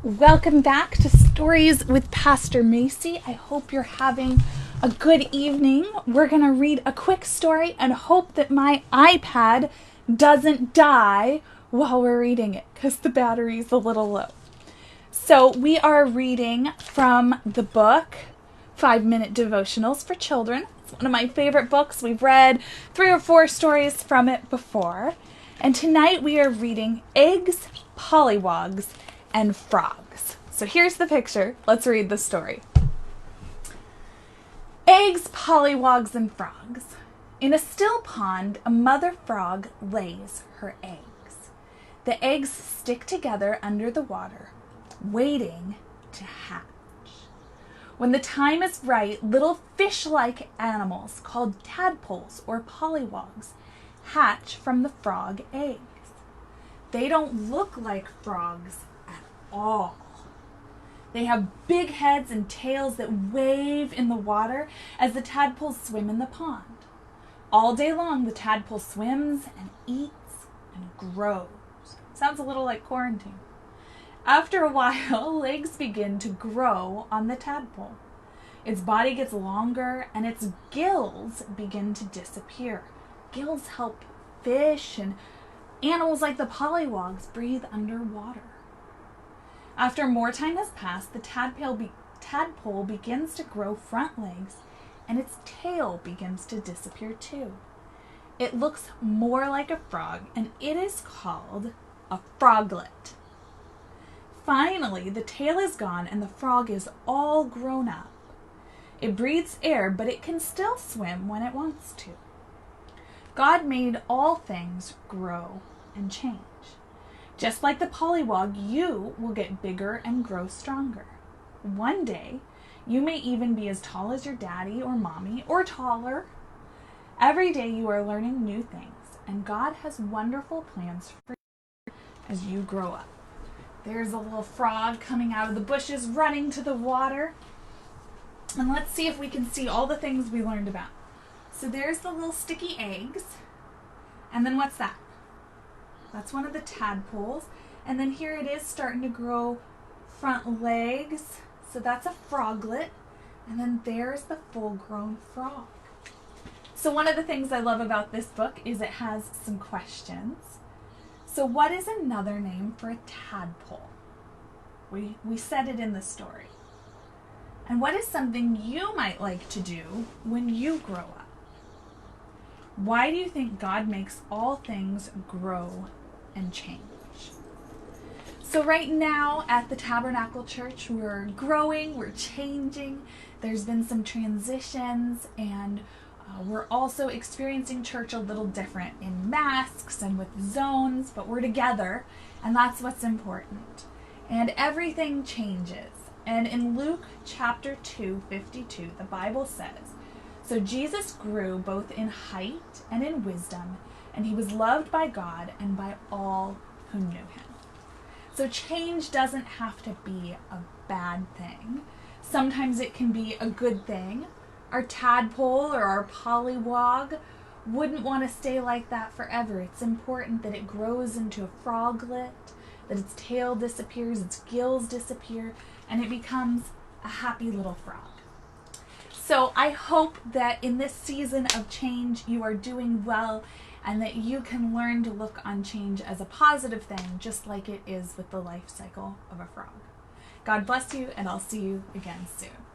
Welcome back to Stories with Pastor Macy. I hope you're having a good evening. We're going to read a quick story and hope that my iPad doesn't die while we're reading it because the battery's a little low. So we are reading from the book 5-Minute Devotionals for Children. It's one of my favorite books. We've read 3 or 4 stories from it before. And tonight we are reading Eggs, Polliwogs, and Frogs. So here's the picture. Let's read the story. Eggs, polliwogs, and frogs. In a still pond, a mother frog lays her eggs. The eggs stick together under the water, waiting to hatch. When the time is right, little fish-like animals called tadpoles or polliwogs hatch from the frog eggs. They don't look like frogs at all. They have big heads and tails that wave in the water as the tadpoles swim in the pond. All day long, the tadpole swims and eats and grows. Sounds a little like quarantine. After a while, legs begin to grow on the tadpole. Its body gets longer and its gills begin to disappear. Gills help fish and animals like the polliwogs breathe underwater. After more time has passed, the tadpole begins to grow front legs and its tail begins to disappear too. It looks more like a frog and it is called a froglet. Finally, the tail is gone and the frog is all grown up. It breathes air, but it can still swim when it wants to. God made all things grow and change. Just like the pollywog, you will get bigger and grow stronger. One day, you may even be as tall as your daddy or mommy, or taller. Every day you are learning new things, and God has wonderful plans for you as you grow up. There's a little frog coming out of the bushes, running to the water. And let's see if we can see all the things we learned about. So there's the little sticky eggs. And then what's that? That's one of the tadpoles. And then here it is starting to grow front legs. So that's a froglet. And then there's the full-grown frog. So one of the things I love about this book is it has some questions. So what is another name for a tadpole? We said it in the story. And what is something you might like to do when you grow up? Why do you think God makes all things grow and change? So right now at the Tabernacle Church, we're growing, we're changing. There's been some transitions, and we're also experiencing church a little different in masks and with zones, but we're together, and that's what's important. And everything changes. And in Luke chapter 2:52, the Bible says, "So Jesus grew both in height and in wisdom, and he was loved by God and by all who knew him." So change doesn't have to be a bad thing. Sometimes it can be a good thing. Our tadpole or our pollywog wouldn't want to stay like that forever. It's important that it grows into a froglet, that its tail disappears, its gills disappear, and it becomes a happy little frog. So I hope that in this season of change you are doing well and that you can learn to look on change as a positive thing, just like it is with the life cycle of a frog. God bless you, and I'll see you again soon.